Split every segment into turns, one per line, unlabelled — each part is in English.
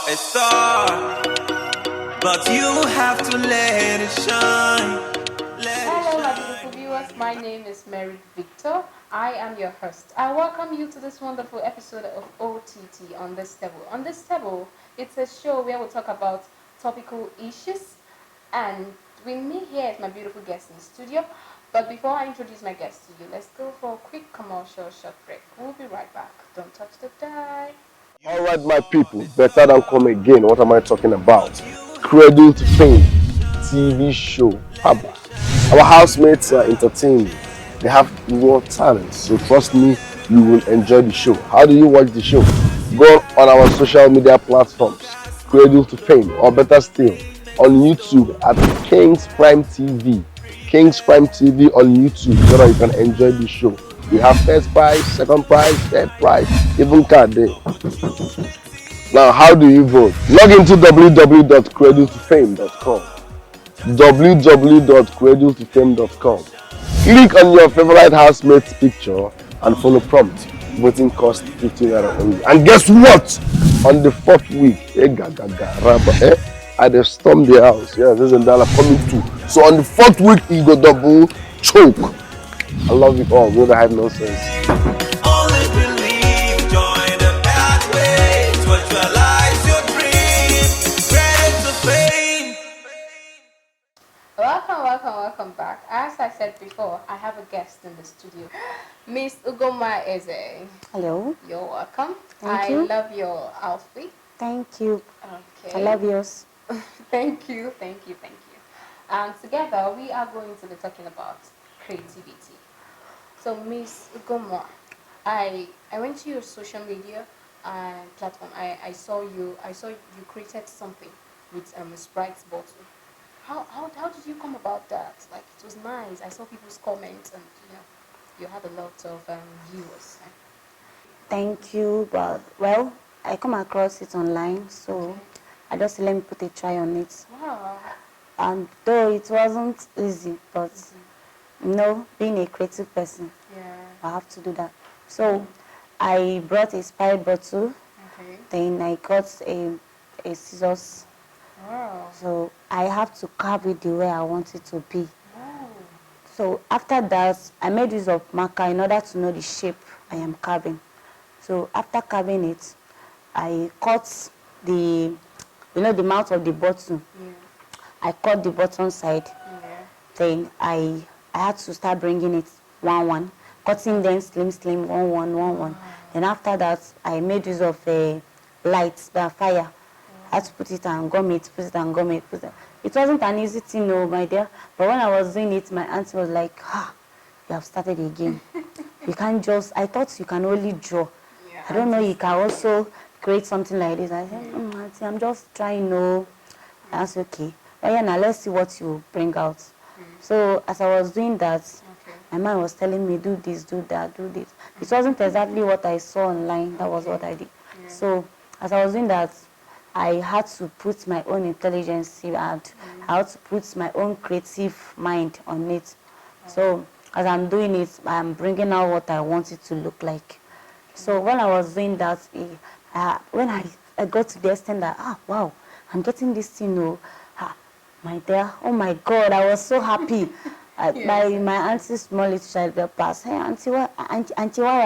a star, but you have to let it shine.
Hello, my beautiful viewers. My name is Mary Victor. I am your host. I welcome you to this wonderful episode of OTT on this table. On this table, it's a show where we'll talk about topical issues. And with me here is my beautiful guest in the studio. But before I introduce my guest to you, let's go for a quick commercial short break. We'll be right back. Don't touch the dial.
All right, my people, better than come again. What am I talking about? Cradle to Fame TV show. Haba. Our housemates are entertaining. They have raw talent, so trust me, you will enjoy the show. How do you watch the show? Go on our social media platforms, Cradle to Fame, or better still, on YouTube at Kingsprimetv. Kingsprimetv on YouTube, so that you can enjoy the show. We have first prize, second prize, third prize, even card day. Now, how do you vote? Log into www.cradletofame.com. www.cradletofame.com. Click on your favorite housemate's picture and follow prompt. Voting costs 50 naira only. And guess what? On the fourth week, I just storm the house. Yeah, there's a dollar coming too. So on the fourth week, you go double choke. I love you all. No hide nonsense.
Only believe, join the pathways, virtualize your dream, credit to fame.
Welcome back. As I said before, I have a guest in the studio. Miss Ugomma Eze.
Hello.
You're welcome.
Thank you.
I love your outfit.
Thank you.
Okay.
I love yours.
Thank you. And together we are going to be talking about creativity. So Miss Ugomma, I went to your social media platform. I saw you created something with a Sprite bottle. How did you come about that? Like, it was nice. I saw people's comments, and you had a lot of viewers.
Thank you. But well, I come across it online, so I just let me put a try on it.
Wow.
And though it wasn't easy, but being a creative person, I have to do that. So I brought a Sprite bottle.
Okay.
Then I got a scissors.
Wow.
So I have to carve it the way I want it to be.
Wow.
So after that, I made use of marker in order to know the shape I am carving. So after carving it, I cut the mouth of the bottle.
Yeah.
I cut the bottom side.
Yeah.
Then I had to start bringing it one, cutting them slim, one. Then after that, I made use of a light, fire. I had to put it and gum it, put it and gum it. It wasn't an easy thing, no, my dear. But when I was doing it, my auntie was like, you have started again. You can't I thought you can only draw.
Yeah,
I don't know, you can also create something like this. I said, auntie, I'm just trying, no. That's okay. But yeah, now let's see what you bring out. So as I was doing that, my mind was telling me, do this, do that, do this. It wasn't exactly what I saw online. That was what I did.
Yeah.
So as I was doing that, I had to put my own intelligence and I had to put my own creative mind on it. So as I'm doing it, I'm bringing out what I want it to look like. So when I was doing that, when I got to the extent that, wow, I'm getting this thing, my dear, oh my God, I was so happy. My auntie's small little child passed. Hey, auntie, why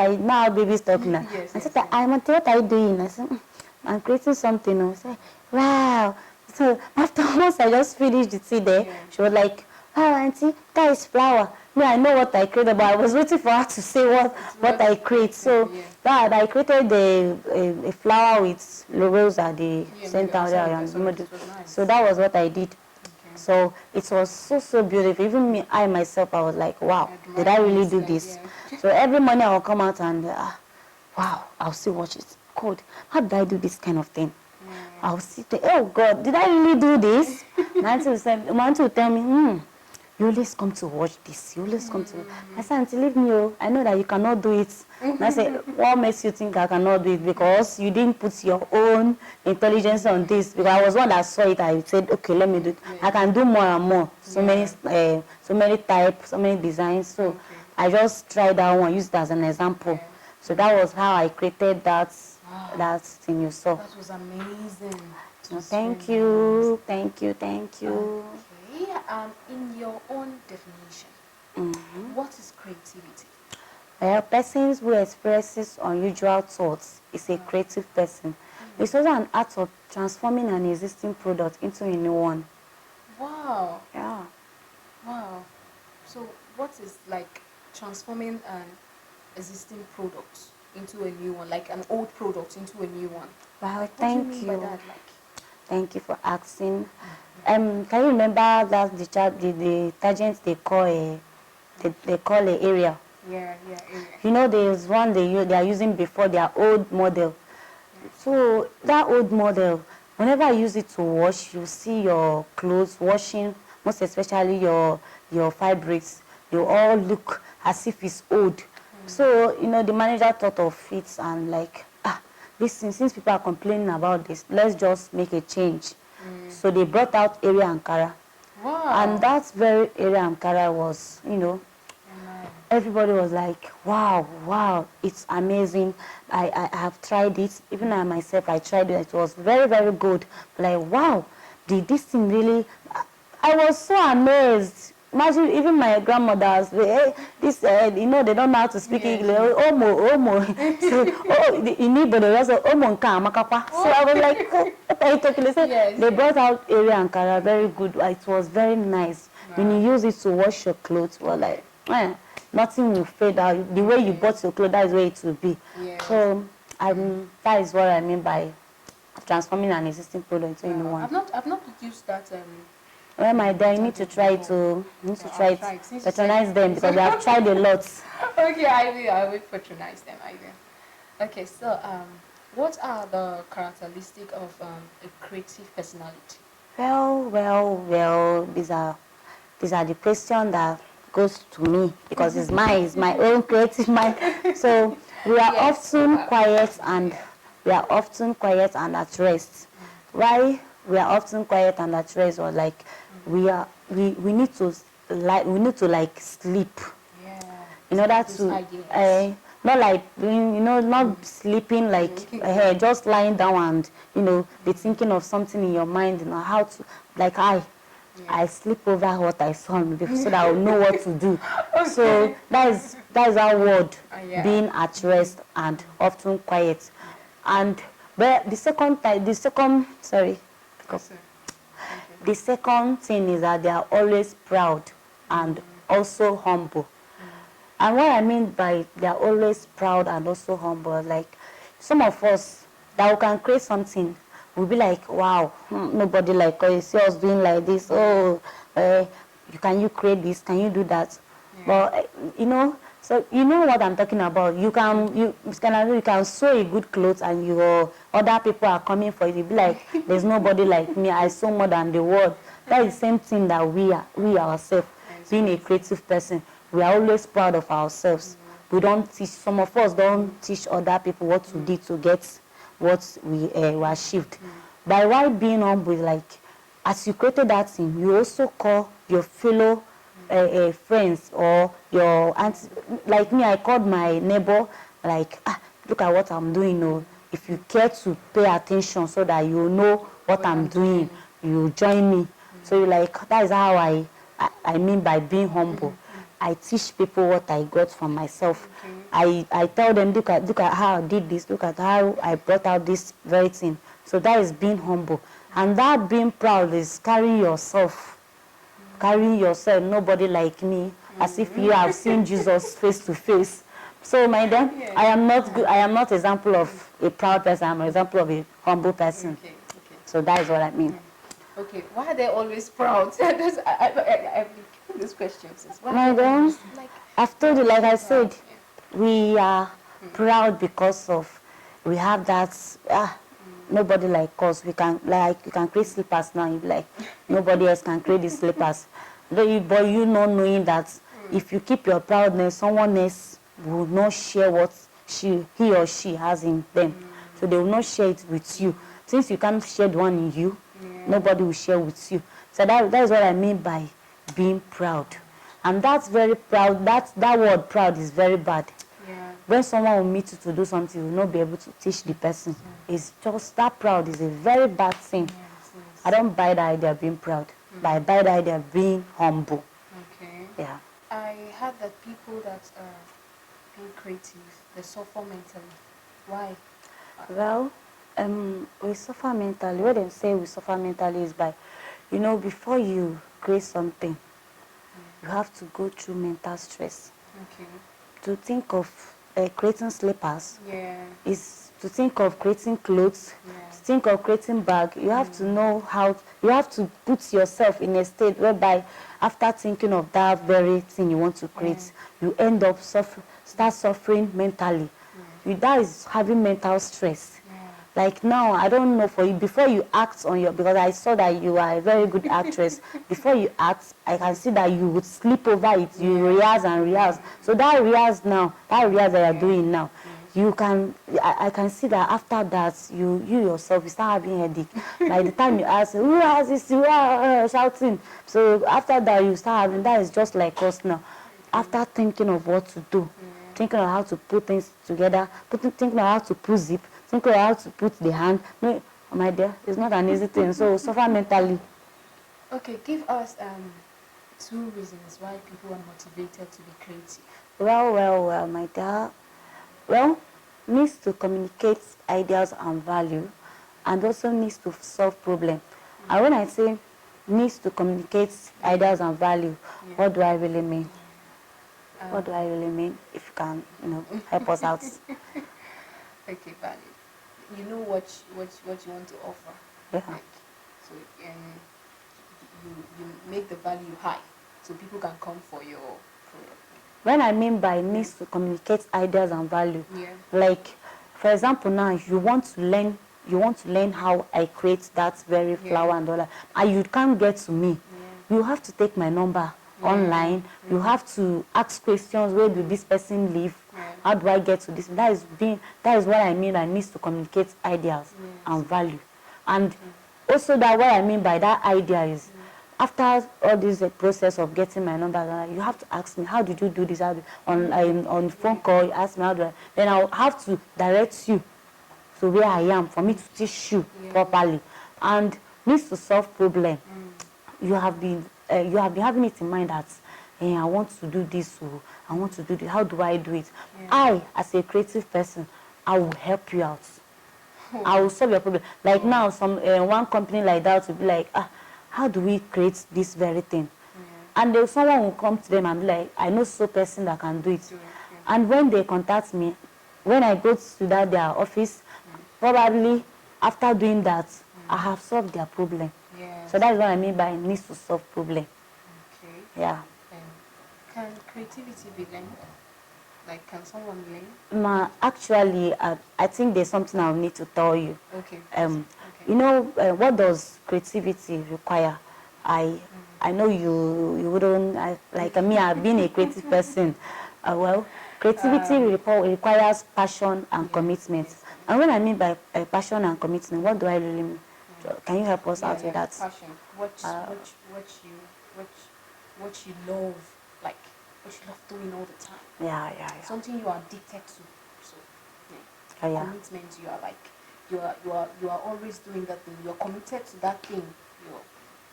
are you now? Baby's talking now. I said, auntie, what are you doing? I said, I'm creating something. I said, wow. So after once I just finished the tea there, she was like, wow, auntie, that is flower. Me, I know what I created, but I was waiting for her to say what I create. So that I created a flower with laurels at the center there around the middle. So that was what I did. So it was so beautiful. Even me, I myself, I was like, wow, did I really do this? So every morning I will come out and, wow, I'll still watch it. God, how did I do this kind of thing? I'll sit there, oh God, did I really do this? My auntie will tell me, you always come to watch this. You always come to. I said, auntie, leave me. I know that you cannot do it. And I said, what makes you think I cannot do it? Because you didn't put your own intelligence on this. Because I was one that saw it. I said, okay, let me do it. I can do more and more. So many types, so many designs. So I just tried that one, used it as an example. So that was how I created that
Wow.
that thing you saw.
That was amazing.
No, thank you, thank you, thank you.
Okay, in your own definition, what is creativity?
Well, persons who expresses unusual thoughts is a creative person. It's also an art of transforming an existing product into a new one.
Wow.
Yeah.
Wow. So what is like transforming an existing product into a new one, like an old product into a new one?
Well,
Like, what do you
thank
mean
you.
by that? Like,
Thank you for asking. Can you remember that the detergent they call a area?
yeah.
You know, there's one they are using before their old model. So that old model, whenever I use it to wash, you see your clothes washing, most especially your fabrics. They all look as if it's old. So, you know, the manager thought of it and like, this thing, since people are complaining about this, let's just make a change. So they brought out area Ankara.
Wow.
And that very area Ankara was, you know, everybody was like, wow, it's amazing. I have tried it. Even I myself, I tried it. It was very, very good. Like, wow, did this thing really... I was so amazed. Imagine even my grandmothers, this, you know, they don't know how to speak English. Omo. So, in Igbo, they also, omo nka amakakwa. So I was like, what are you talking about? They brought out area Ankara, very good. It was very nice. When you use it to wash your clothes, well, like, nothing will fade out. The way you bought your clothes, that is where it will be. So that is what I mean by transforming an existing product into a new one.
I've not used that.
Well, my dear, you need to try to patronize them because they have tried a lot.
Okay, I will patronize them. I will. Okay, so what are the characteristics of a creative personality?
Well. These are the questions that goes to me because it's my own creative mind. So we are often quiet and at rest. Why we are often quiet and at rest, or like we need to sleep in order to not like not sleeping like just lying down and be thinking of something in your mind, how to like I sleep over what I saw so that I will know what to do. So that is our word, being at rest and often quiet. And but the second thing is that they are always proud and also humble. And what I mean by they are always proud and also humble, like some of us that we can create something, we'll be like, wow, nobody like us, you see us doing like this. Can you create this? Can you do that? But so you know what I'm talking about. You can sew a good clothes and your other people are coming for it. You'll be like, there's nobody like me. I sew more than the world. That is the same thing that we ourselves, being a creative person, we are always proud of ourselves. We don't teach. Some of us don't teach other people what to do to get what we achieved. By why being humble is like, as you created that thing, you also call your fellow friends or your aunts. Like me, I called my neighbor, like, look at what I'm doing. If you care to pay attention so that you know what I'm doing, you join me. So that is how I mean by being humble. I teach people what I got from myself. I tell them, look at how I did this, look at how I brought out this very thing. So that is being humble. And that being proud is carrying yourself, nobody like me, as if you have seen Jesus face to face. So my dear, I am not example of a proud person, I'm an example of a humble person. So that is what I mean.
Okay, why are they always proud? I've these questions.
My dear, I've told you, like I said, we are proud because of we have that nobody like us. You can create slippers now. You be like, nobody else can create these slippers. But you not knowing that if you keep your proudness, someone else will not share what he or she has in them. So they will not share it with you. Since you can't share the one in you, nobody will share with you. So that is what I mean by being proud. And that's very proud. That word proud is very bad. when someone will meet you to do something, you will not be able to teach the person. It's just that proud is a very bad thing. I don't buy the idea of being proud, but I buy the idea of being humble.
Okay.
Yeah.
I heard that people that are being creative, they suffer mentally. Why?
Well, we suffer mentally. What they say we suffer mentally is by, before you create something, you have to go through mental stress.
Okay.
To think of creating slippers
Yeah.
is to think of creating clothes,
Yeah.
to think of creating bag. You have to know how, you have to put yourself in a state whereby after thinking of that very thing you want to create, you end up start suffering mentally. That is having mental stress. Like now, I don't know for you, before you act on your, because I saw that you are a very good actress, before you act, I can see that you would sleep over it, you rehearse and rehearse. So that rehearse that you are doing now, you can, I can see that after that, you yourself, you start having headache. By the time you ask, who has this, you are shouting. So after that, you start having, that is just like us now. After thinking of what to do, thinking of how to put things together, thinking of how to put zip, thinking of how to put the hand. No, my dear, it's not an easy thing. So suffer mentally.
Okay, give us 2 reasons why people are motivated to be creative.
Well, my dear. Well, needs to communicate ideas and value, and also needs to solve problem. And when I say needs to communicate ideas and value, what do I really mean? What do I really mean? If you can, help us out.
Okay, valid. You know what you want to offer.
Yeah.
Like, so you make the value high, so people can come for your product.
When I mean by needs to communicate ideas and value,
Yeah.
like for example now you want to learn how I create that very flower and all that, and you can't get to me. You have to take my number online. You have to ask questions. Where do this person live? How do I get to this? That is what I mean. I needs to communicate ideas and value, and also that what I mean by that idea is after all this process of getting my number, you have to ask me, how did you do this? On phone call, you ask me how do I, then I'll have to direct you to where I am for me to teach you properly. And needs to solve problem. You have been having it in mind that I want to do this, or I want to do this. How do I do it? I, as a creative person, I will help you out. I will solve your problem. Like now, one company like that will be like, how do we create this very thing? And then someone will come to them and be like, I know so person that can do it. And when they contact me, when I go to their office, probably after doing that, I have solved their problem. So that's what I mean by needs to solve problem.
Okay.
Yeah.
Can creativity be learned? Like, can someone learn?
Actually, I think there's something I need to tell you.
Okay.
What does creativity require? I know you wouldn't, like me, I've been a creative person. Well, creativity requires passion and commitment. And when I mean by passion and commitment, what do I really mean? Can you help us out with that?
Passion. What you love, like what you love doing all the time.
Yeah.
Something you are addicted to. So commitment, you are like you are always doing that thing. You're committed to that thing.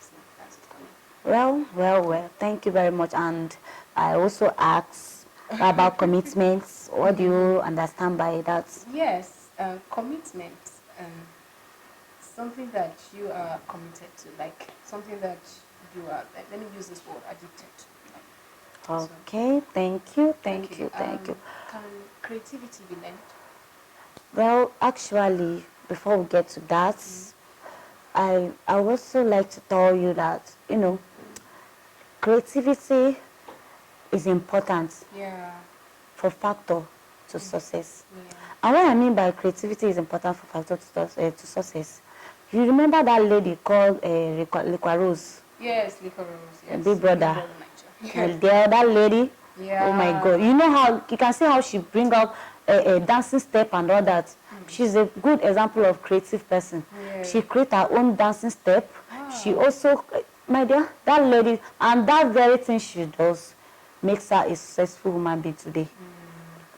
So that's it for me.
Well. Thank you very much. And I also asked about commitments. What do you understand by that?
Yes, commitment. Something that you are committed to, like something that you are. Let me use this word, addicted to.
Okay. Thank you. Thank you.
Can creativity be learned?
Well, actually, before we get to that, I would also like to tell you that, creativity is important for factor to success. And what I mean by creativity is important for factor to success, you remember that lady called Rose?
Yes, Rose. Yes.
Big Brother. That lady. Oh my God! You know how you can see how she bring out a dancing step and all that. She's a good example of creative person. She create her own dancing step. She also, my dear, that lady, and that very thing she does makes her a successful human being today.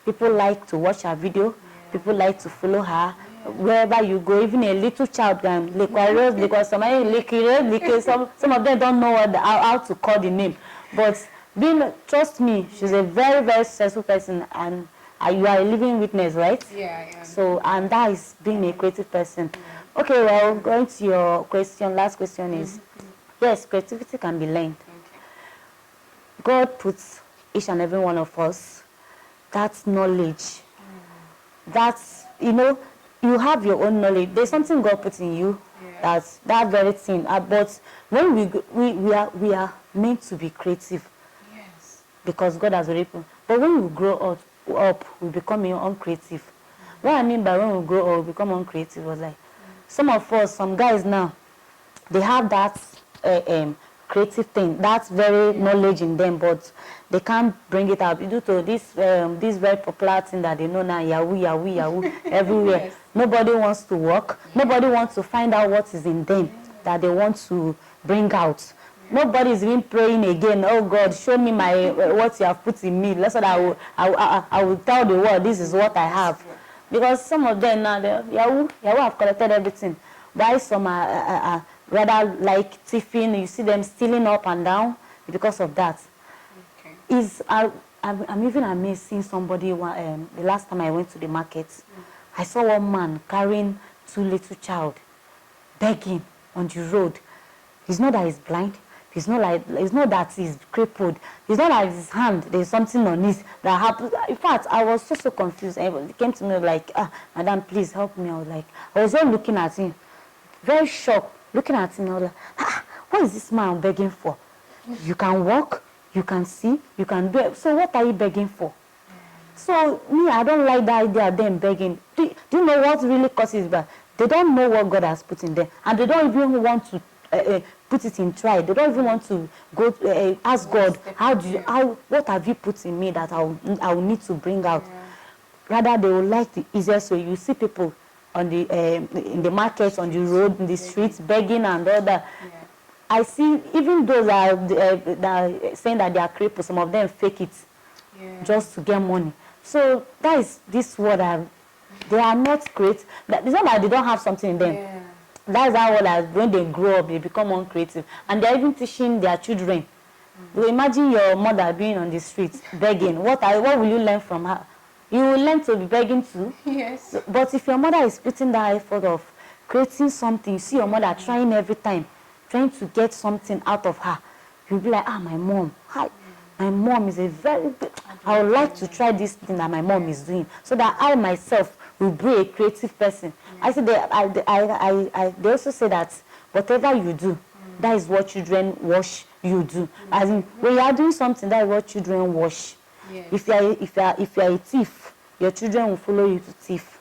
People like to watch her video. People like to follow her. Wherever you go, even a little child can because some of them don't know how to call the name. But trust me, she's a very, very successful person, and you are a living witness, right?
Yeah.
So, and that is being a creative person. Okay, well, going to your question, last question is, yes, creativity can be learned.
Okay.
God puts each and every one of us that knowledge. That's, you have your own knowledge. There's something God puts in you. That's that very thing. But when we are meant to be creative.
Yes.
Because God has already put. But when we grow up, we become uncreative. What I mean by when we grow up, we become uncreative was like, some of us, some guys now, they have that creative thing, that's very knowledge in them, but they can't bring it out due to this very popular thing that they know now, Yahoo everywhere.
Yes.
Nobody wants to work. Nobody wants to find out what is in them that they want to bring out. Nobody is even praying again. Oh God, show me my what you have put in me. That's what I will tell the world. This is what I have, because some of them now, Yahoo have collected everything. Why some are rather like thieving? You see them stealing up and down because of that. Okay. I'm even amazed seeing somebody. The last time I went to the market, I saw one man carrying 2 little child, begging on the road. It's not that he's blind. It's not that he's crippled. It's not like his hand, there's something on his that happened. In fact, I was so confused. He came to me like, madam, please help me. I was just looking at him, very shocked, looking at him. I was like, what is this man begging for? You can walk, you can see, you can do it. So what are you begging for? So me, I don't like the idea of them begging. Do you know what really causes that? They don't know what God has put in them, and they don't even want to put it in try. They don't even want to go ask God, what have you put in me that I will need to bring out? Rather, they will like the easiest way. You see people on the in the markets, on the road, in the streets, begging and all that. I see even those that are saying that they are cripples, some of them fake it just to get money. So that is this word. They are not great. It's not that they don't have something in them. That's how when they grow up, they become uncreative. And they're even teaching their children. You imagine your mother being on the streets begging. What will you learn from her? You will learn to be begging too. Yes. But if your mother is putting that effort of creating something, you see your mother trying every time, trying to get something out of her, you'll be like, my mom. Hi. My mom is a very good. I would like to try this thing that my mom is doing, so that I myself will be a creative person. I said they also say that whatever you do, that is what children watch you do. As in, when you are doing something, that is what children watch. If you are a thief, your children will follow you to thief.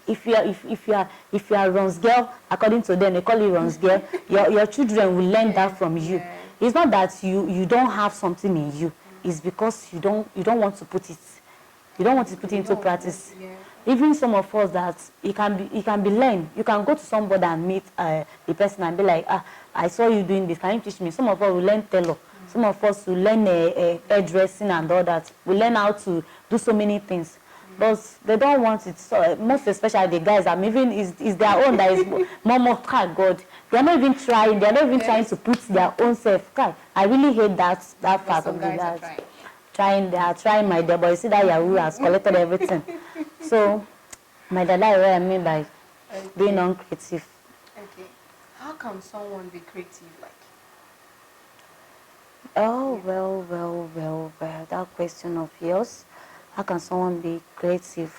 If you are Ron's girl, according to them, they call you Ron's girl. Your children will learn that from you. It's not that you don't have something in you. It's because you don't want to put it. You don't want to put it into practice. Even some of us that it can be learned. You can go to somebody and meet the person and be like, I saw you doing this. Can you teach me? Some of us will learn tailor. Some of us will learn hairdressing and all that. We learn how to do so many things. But they don't want it. So most especially the guys, is their own that is more God. They are not even trying. They are not even trying to put their own self. I really hate that part of the guys. They are trying my dear, but you see that Yahoo has collected everything. So, my dad, what I mean by being uncreative.
Okay. How can someone be creative like?
Oh, well, that question of yours. How can someone be creative?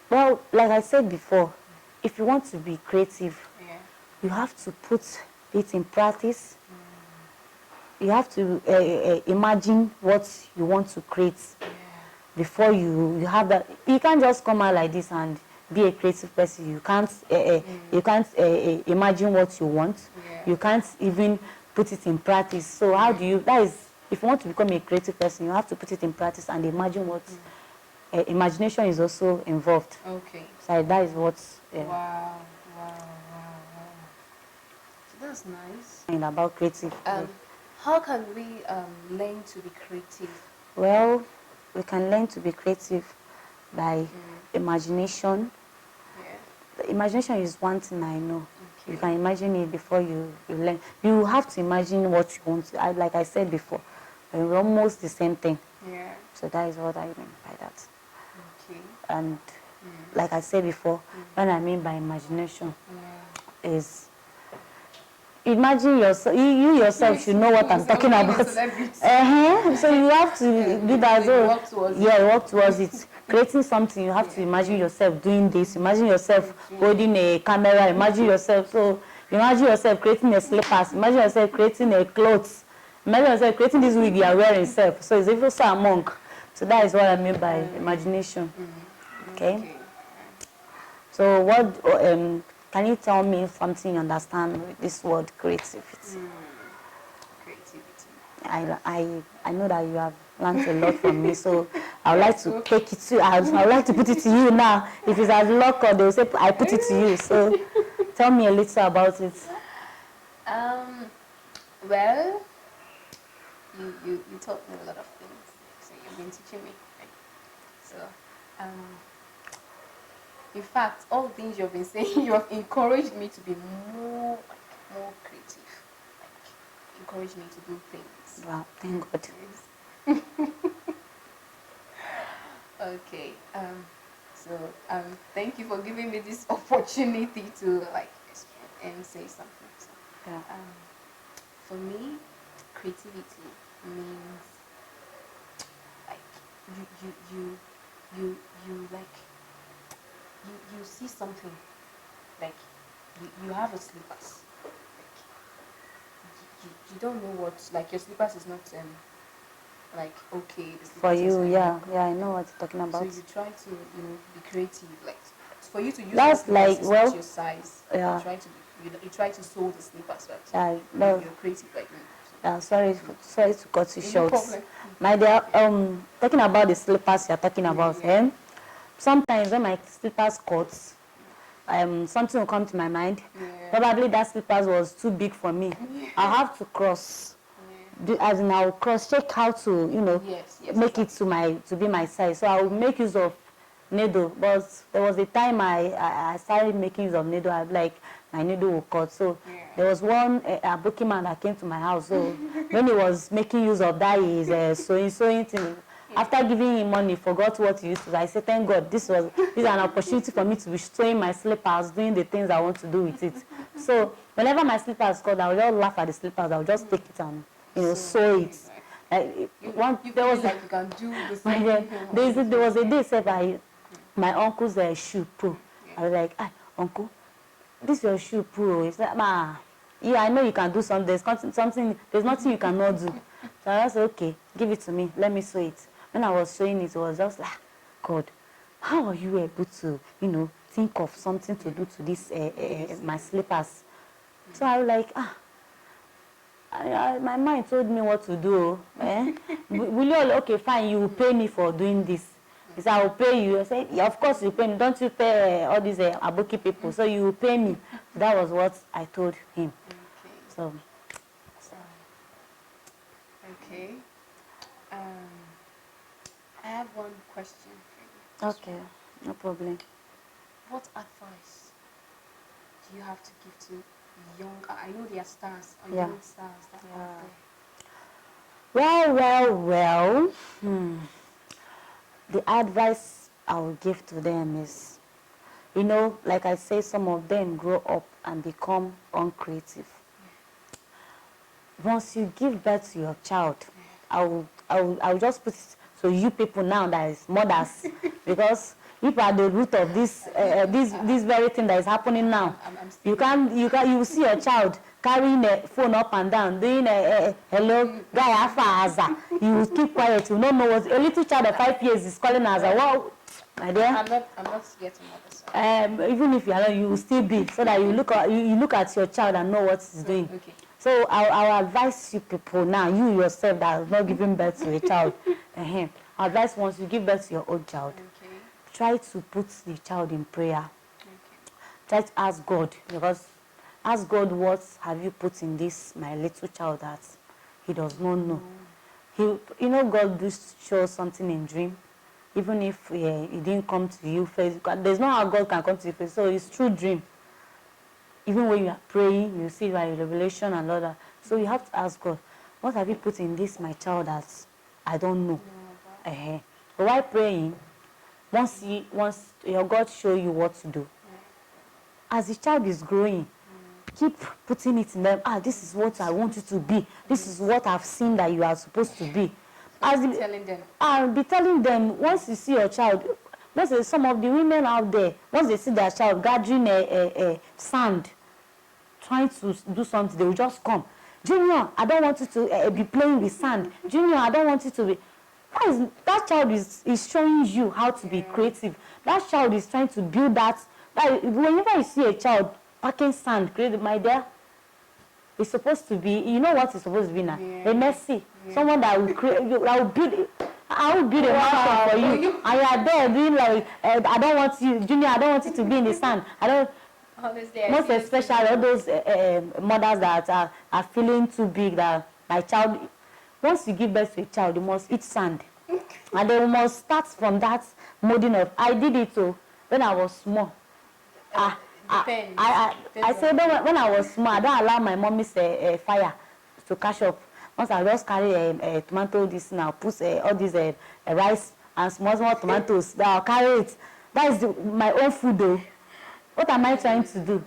Well, like I said before, if you want to be creative, you have to put it in practice. You have to imagine what you want to create before you have that. You can't just come out like this and be a creative person. You can't imagine what you want. You can't even put it in practice. So how do you? That is, if you want to become a creative person, you have to put it in practice and imagine what. Imagination is also involved. Okay. So that is what.
Wow. So that's nice.
And about creative.
How can we learn to be creative?
Well, we can learn to be creative by imagination.
Yeah.
The imagination is one thing I know.
Okay.
You can imagine it before you learn. You have to imagine what you want. Like I said before, it's almost the same thing.
Yeah.
So that is what I mean by that.
Okay.
And like I said before, what I mean by imagination is imagine yourself. You yourself should know what I'm talking about. So you have to do that.
So you work towards it.
Yeah, work towards it. Creating something, you have to imagine yourself doing this. Imagine yourself holding a camera. Imagine yourself. So imagine yourself creating a slippers. Imagine yourself creating a clothes. Imagine yourself creating this wig you are wearing self. So it's even so among. So that is what I mean by imagination. Okay. So what can you tell me something you understand with this word creativity?
Creativity.
I know that you have learned a lot from me, so I would like to take it to I would like to put it to you now. If it's as luck or they'll say I put it to you. So tell me a little about it.
Well, you taught me a lot of things. So you've been teaching me. Right? So in fact, all the things you've been saying, you have encouraged me to be more creative. Like encouraged me to do things.
Wow, thank God.
Okay. So thank you for giving me this opportunity to say something. So,
Yeah.
for me, creativity means like you like you see something, like you have a slippers, like you don't know what, like your slippers is not like okay the
For
slippers
you,
is
yeah, I know what you're talking
so
about.
you try to be creative, like for you to use
That's
something that
like,
is
well,
not your size.
yeah.
You try to you try to sew the slippers, right?
Yeah, no.
You're creative like me.
Sorry to cut you
No
short.
problem.
My dear, talking about the slippers you're talking about,
Yeah.
sometimes when my slippers cut, something will come to my mind.
Yeah.
Probably that slippers was too big for me. I'll have to cross. As in, I'll cross check how to,
Yes,
make it to be my size. So I will make use of needle. But there was a time I started making use of needle. I like my needle will cut. So there was one booking man that came to my house. So when he was making use of that, his sewing thing. After giving him money, forgot what he used to do. I said, thank God, this is an opportunity for me to be sewing my slippers, doing the things I want to do with it. So whenever my slippers cut, I would just laugh at the slippers. I would just take it and sew it.
There was like you can do the same thing.
There was a day said my uncle's shoe pro. I was like, uncle, this your shoe pro. He said, ma, yeah, I know you can do something. There's nothing you cannot do. So I said, okay, give it to me. Let me sew it. When I was sewing it was just like, God, how are you able to, think of something to do to this my slippers? So I was like, my mind told me what to do. Will you okay, fine, you will pay me for doing this. He said, I will pay you. I said, yeah, of course you pay me. Don't you pay all these Aboki people? So you will pay me. So that was what I told him.
Okay.
So
Okay. I have one question for you.
okay, no problem.
What advice do you have to give to young? I know there are stars, young stars that are out there.
Well. The advice I will give to them is, like I say, some of them grow up and become uncreative. Once you give birth to your child, I will just put it to you people now that is mothers, because you are the root of this very thing that is happening now. You will see your child carrying a phone up and down, doing a hello guy afa. You will keep quiet. You don't know what a little child of 5 years is calling as a wow, my dear.
I'm not yet a mother.
Even if you are not, you will still be, so that you look at your child and know what he's doing.
Okay.
So I'll advise you people now, you yourself that is not giving birth to a child. I advise once you give birth to your own child, try to put the child in prayer. Try to ask God, because ask God, what have you put in this my little child that he does not know. God does show something in dream, even if it didn't come to you first. There's no how God can come to you first. So it's true dream. Even when you are praying, you see by revelation and all that. So you have to ask God, what have you put in this my child that I don't know? But while praying, once your God show you what to do, as the child is growing, keep putting it in them. This is what I want you to be. This is what I've seen that you are supposed to be.
Telling them.
I'll be telling them. Once you see your child, some of the women out there, once they see their child gathering sand, trying to do something, they will just come. Junior, I don't want you to be playing with sand. Junior, I don't want you to be. That child is showing you how to be creative. That child is trying to build that. Whenever you see a child packing sand, creative, my dear, it's supposed to be, you know what it's supposed to be now? A mercy. Someone that will create, that will build. I will build a mountain for you. And you are there doing like, I don't want you, Junior, I don't want you to be in the sand. I don't.
Honestly,
Most especially all those mothers that are feeling too big that my child, once you give birth to a child, you must eat sand. And they must start from that molding of. I did it too when I was small. I said when I was small, I don't allow my mommy's fire to catch up. Once I just carry tomato, this now, put all these rice and small tomatoes, that I'll carry it. That is my own food though. What am I trying to do?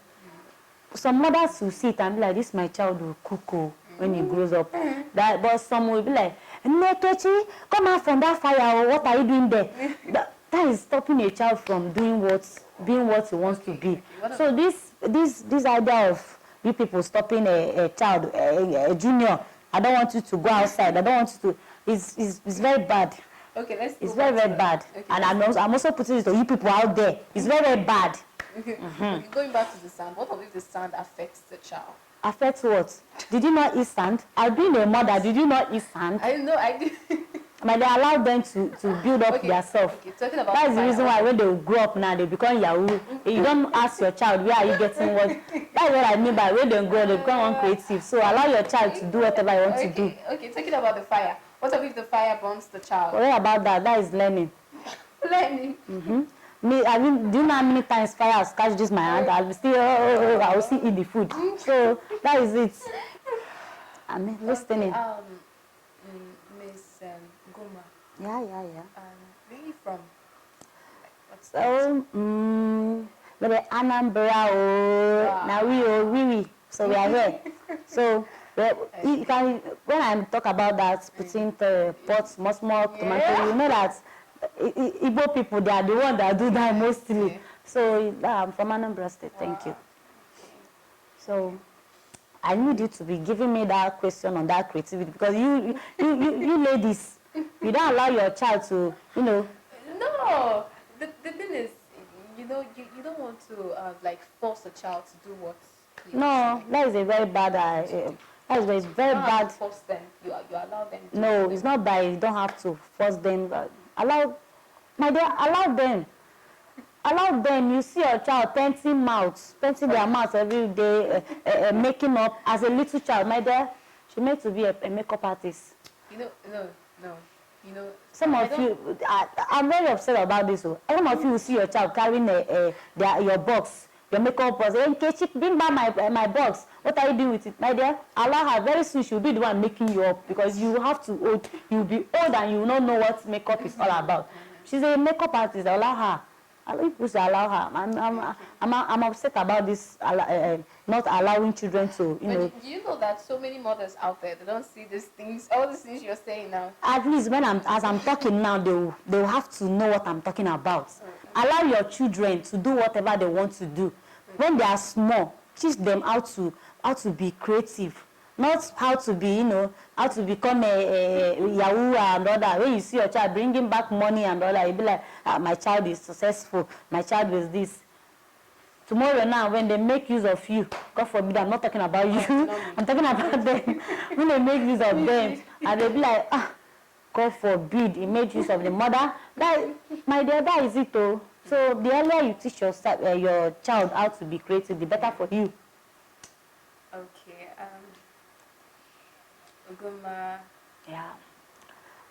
Some mothers will see it and be like, this my child will cook when he grows up. But some will be like, Nekechi, come out from that fire, or what are you doing there? That is stopping a child from doing being what he wants to be. So this idea of you people stopping a child, a junior, I don't want you to go outside, I don't want you to, is very bad.
Okay, let's
It's very, very bad. Okay, and I'm also putting it to you people out there. It's very, very bad.
Okay. Okay, going back to the sand, what if the sand affects the child?
Affects what? Did you not eat sand? I've been a mother. Did you not eat sand?
I know, I did.
But they allow them to build up themselves.
Okay, talking about
that's the reason why when they grow up now, they become Yahoo. You don't ask your child, where are you getting what? That's what I mean by when they grow, they become uncreative. So allow your child to do whatever you want to do.
Okay, talking about the fire. What if the fire burns the child?
What about that? That is learning.
Learning?
Do you know how many times fire has catch this my hand? I will still eat the food. So that is it. I'm listening.
Miss Ugomma.
Yeah.
Where are you from? What's
So, maybe Anambra. Now we. So we are here. So you can, when I talk about that, putting the pots, small tomato, you know that Igbo people, they are the ones that do that mostly. So I'm from Anambra State. Thank you. So I need you to be giving me that question on that creativity, because you ladies, you don't allow your child to, No,
the thing is, you don't want to like force a child to do what.
No, that is a very bad. That is very bad.
Force them. You allow them.
No, it's not by you don't have to force them. Allow, my dear, allow them. Allow them. You see your child painting their mouths every day, making up as a little child. My dear, she meant to be a makeup artist.
No.
Some of you, I'm very upset about this. Some of you will see your child carrying your box, your makeup box. Hey, Kechi, bring back my box. What are you doing with it, my dear? Allow her. Very soon she'll be the one making you up, because you have to. You'll be old and you will not know what makeup is all about. She's a makeup artist. Allow her. People should allow her. I'm upset about this. Not allowing children to,
Do you know that so many mothers out there, they don't see these things, all these things you're saying now?
At least as I'm talking now, they'll have to know what I'm talking about. Allow your children to do whatever they want to do. When they are small, teach them how to be creative, not how to be, how to become a Yahoo and all that. When you see your child bringing back money and all that, you'll be like, my child is successful, my child is this. Tomorrow now, when they make use of you, God forbid, I'm not talking about you, I'm talking about them. When they make use of them, and they'll be like, God forbid, he made use of the mother. My dear, that is it though. So the earlier you teach your child how to be creative, the better for you.
Okay. Ugomma.
Yeah.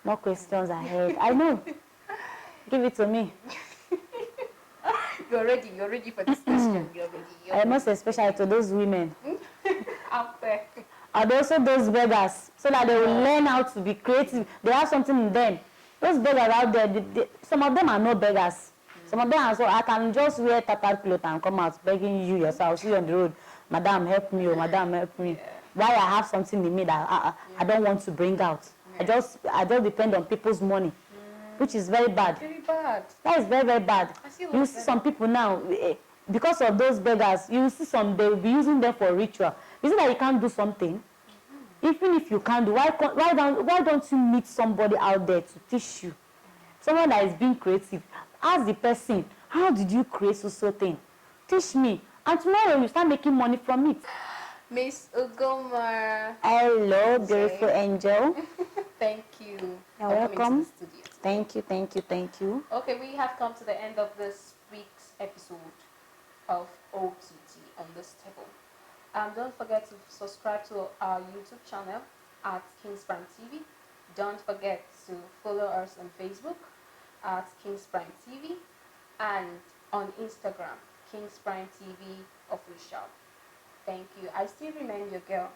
More questions ahead. I know. Give it to me.
You're ready for this question. You're ready.
Most especially to those women.
Out there.
And also those beggars, so that they will learn how to be creative. They have something in them. Those beggars out there, some of them are not beggars. Some of them are so, I can just wear tattered clothes and come out begging you yourself, see you on the road, madam help me, or madam help me. Why I have something in me that I don't want to bring out. I just depend on people's money, which is very bad.
Very bad.
That is very, very bad. You see some people now, because of those beggars, you see some, they will be using them for ritual. You see that you can't do something? Even if you can't do, why don't you meet somebody out there to teach you? Someone that is being creative. Ask the person, how did you create so thing? Teach me. And tomorrow you start making money from it.
Miss Ugomma.
Hello, beautiful angel.
Thank you.
You're
for
welcome.
coming to the studio today.
Thank you, thank you, thank you.
Okay, we have come to the end of this week's episode of OTT on this table. Don't forget to subscribe to our YouTube channel at Kingsprimetv. Don't forget to follow us on Facebook at Kingsprimetv and on Instagram, Kingsprimetv official. Thank you. I still remain your girl,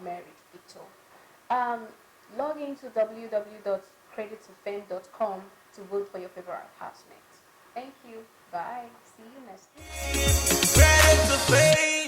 Mary Victor. Log into www.creditofame.com to vote for your favorite housemate. Thank you. Bye. See you next week.
Credit to fame.